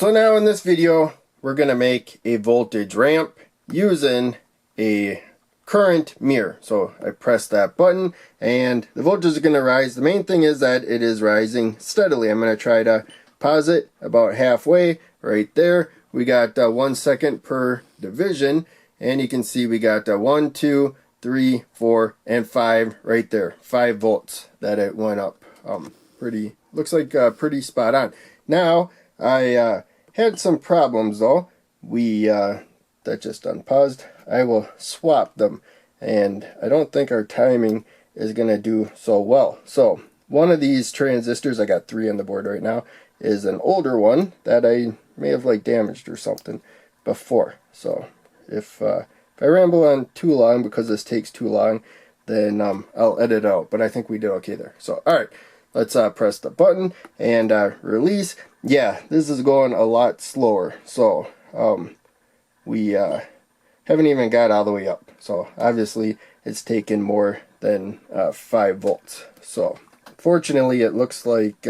So now in this video, we're going to make a voltage ramp using a current mirror. So I press that button and the voltage is going to rise. The main thing is that it is rising steadily. I'm going to try to pause it about halfway right there. We got 1 second per division, and you can see we got 1, 2, 3, 4, and 5 right there. 5 volts that it went up. Looks like pretty spot on. Now I had some problems though. That just unpaused. I will swap them, and I don't think our timing is gonna do so well. So one of these transistors, I got 3 on the board right now, is an older one that I may have damaged or something before. So if I ramble on too long because this takes too long, then I'll edit out. But I think we did okay there. So all right, let's press the button and release. Yeah, this is going a lot slower. So we haven't even got all the way up. So obviously it's taken more than 5 volts. So fortunately it looks like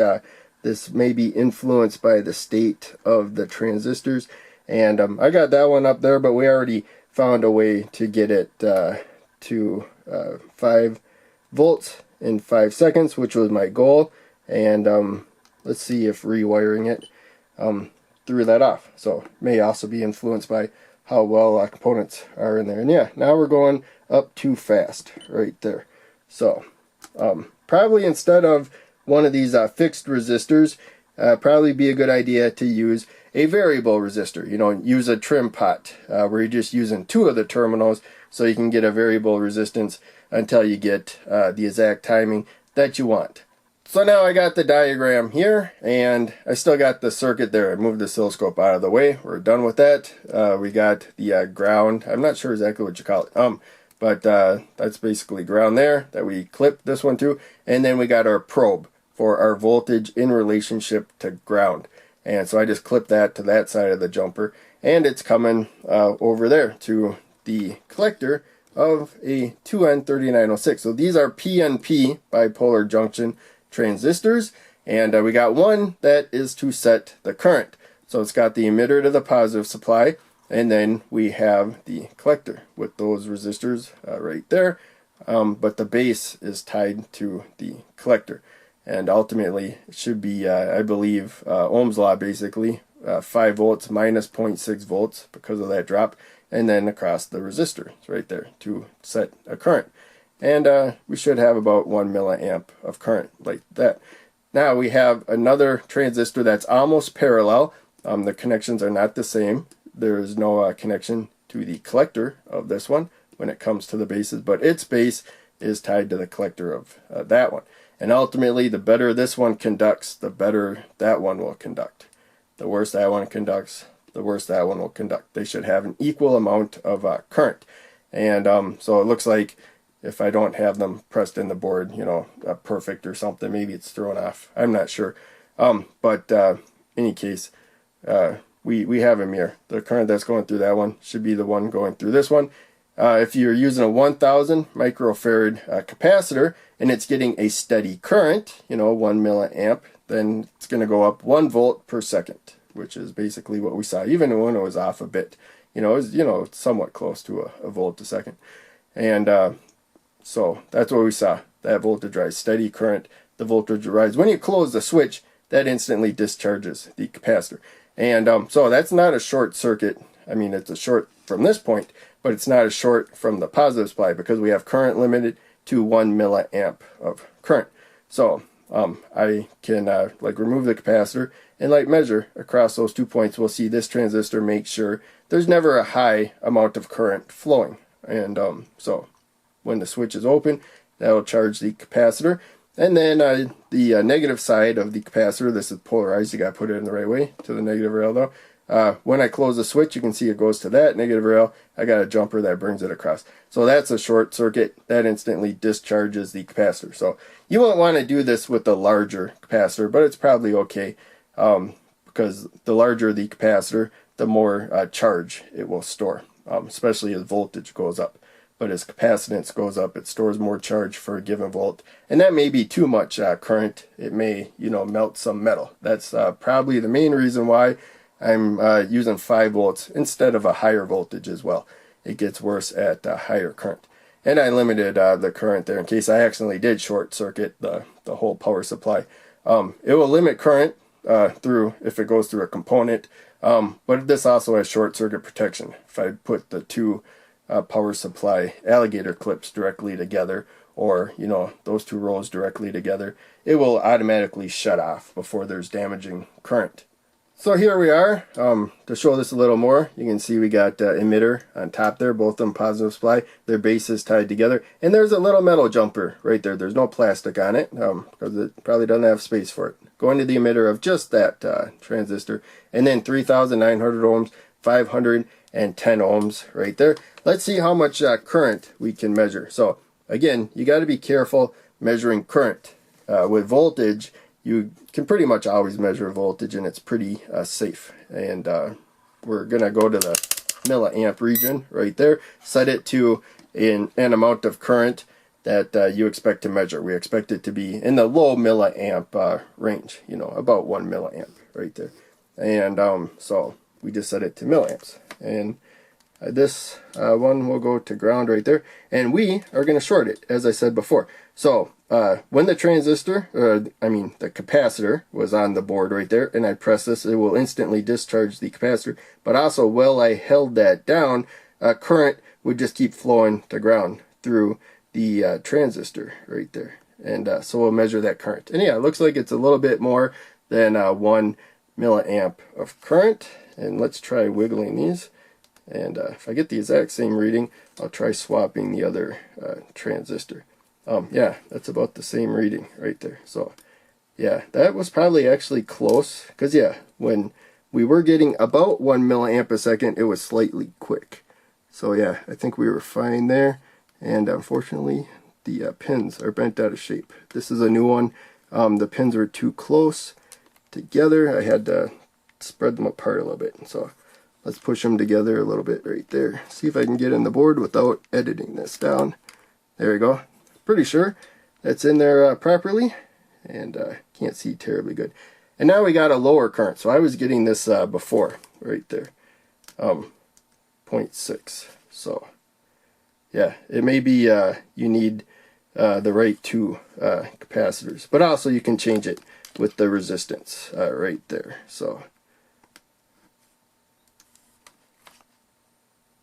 this may be influenced by the state of the transistors. And I got that one up there, but we already found a way to get it to 5 volts in 5 seconds, which was my goal. And let's see if rewiring it threw that off. So may also be influenced by how well components are in there. And yeah, now we're going up too fast right there. So probably instead of one of these fixed resistors, probably be a good idea to use a variable resistor. You know, use a trim pot where you're just using 2 of the terminals, so you can get a variable resistance until you get the exact timing that you want. So now I got the diagram here, and I still got the circuit there. I moved the oscilloscope out of the way. We're done with that. We got the ground. I'm not sure exactly what you call it, but that's basically ground there that we clipped this one to. And then we got our probe for our voltage in relationship to ground. And so I just clipped that to that side of the jumper, and it's coming over there to the collector of a 2N3906. So these are PNP bipolar junction transistors, and we got one that is to set the current. So it's got the emitter to the positive supply, and then we have the collector with those resistors right there, but the base is tied to the collector, and ultimately it should be I believe Ohm's law, basically 5 volts minus 0.6 volts because of that drop, and then across the resistor right there to set a current. And we should have about 1 milliamp of current like that. Now we have another transistor that's almost parallel. The connections are not the same. There is no connection to the collector of this one when it comes to the bases, but its base is tied to the collector of that one. And ultimately, the better this one conducts, the better that one will conduct. The worse that one conducts, the worse that one will conduct. They should have an equal amount of current. And so it looks like if I don't have them pressed in the board, you know, perfect or something, maybe it's thrown off. I'm not sure. But in any case, we have a mirror. The current that's going through that one should be the one going through this one. If you're using a 1000 microfarad capacitor and it's getting a steady current, you know, 1 milliamp, then it's going to go up 1 volt per second, which is basically what we saw, even when it was off a bit. You know, it was, you know, somewhat close to a volt a second. And so that's what we saw. That voltage rise, steady current, the voltage rise. When you close the switch, that instantly discharges the capacitor. And so that's not a short circuit. I mean, it's a short from this point, but it's not a short from the positive supply because we have current limited to 1 milliamp of current. So I can remove the capacitor and measure across those 2 points. We'll see this transistor makes sure there's never a high amount of current flowing. And so when the switch is open, that will charge the capacitor. And then the negative side of the capacitor, this is polarized, you got to put it in the right way to the negative rail though. When I close the switch, you can see it goes to that negative rail. I got a jumper that brings it across. So that's a short circuit. That instantly discharges the capacitor. So you won't want to do this with the larger capacitor, but it's probably okay because the larger the capacitor, the more charge it will store, especially as voltage goes up. But as capacitance goes up, it stores more charge for a given volt, and that may be too much current. It may, melt some metal. That's probably the main reason why I'm using 5 volts instead of a higher voltage as well. It gets worse at higher current. And I limited the current there in case I accidentally did short circuit the whole power supply. It will limit current through if it goes through a component, but this also has short circuit protection. If I put the two power supply alligator clips directly together, or those 2 rows directly together, it will automatically shut off before there's damaging current. So here we are. To show this a little more, you can see we got emitter on top there, both of them positive supply. Their base is tied together, and there's a little metal jumper right there. There's no plastic on it because it probably doesn't have space for it. Going to the emitter of just that transistor, and then 3,900 ohms, 510 ohms right there. Let's see how much current we can measure. So again, you got to be careful measuring current. With voltage, you can pretty much always measure voltage, and it's pretty safe. And we're going to go to the milliamp region right there, set it to an amount of current that you expect to measure. We expect it to be in the low milliamp range, about 1 milliamp right there. And so we just set it to milliamps. And this one will go to ground right there. And we are going to short it, as I said before. So when the transistor, the capacitor was on the board right there, and I press this, it will instantly discharge the capacitor. But also, while I held that down, current would just keep flowing to ground through the transistor right there. And so we'll measure that current. And yeah, it looks like it's a little bit more than 1 milliamp of current. And let's try wiggling these. And if I get the exact same reading, I'll try swapping the other transistor. Yeah, that's about the same reading right there. So yeah, that was probably actually close, because yeah, when we were getting about 1 milliamp a second, it was slightly quick. So yeah, I think we were fine there. And unfortunately, the pins are bent out of shape. This is a new one. The pins were too close together. I had to spread them apart a little bit. So let's push them together a little bit right there. See if I can get in the board without editing this down. There we go. Pretty sure that's in there properly, and can't see terribly good. And now we got a lower current. So I was getting this before right there, 0.6. So yeah, it may be you need the right 2 capacitors, but also you can change it with the resistance right there. So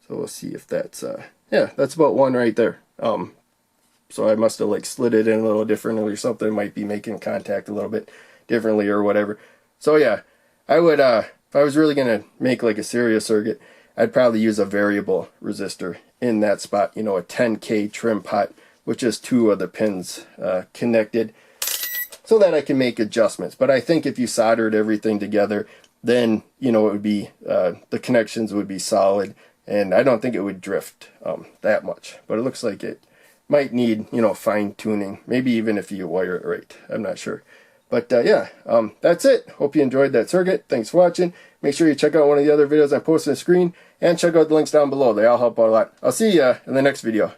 we'll see if that's yeah, that's about 1 right there. So I must have slid it in a little differently or something. It might be making contact a little bit differently or whatever. So yeah, I would if I was really gonna make a serious circuit, I'd probably use a variable resistor in that spot. A 10K trim pot with just 2 of the pins connected, so that I can make adjustments. But I think if you soldered everything together, then it would be the connections would be solid, and I don't think it would drift that much. But it looks like it might need, fine tuning, maybe even if you wire it right. I'm not sure. But yeah, that's it. Hope you enjoyed that circuit. Thanks for watching. Make sure you check out one of the other videos I posted on the screen, and check out the links down below. They all help out a lot. I'll see you in the next video.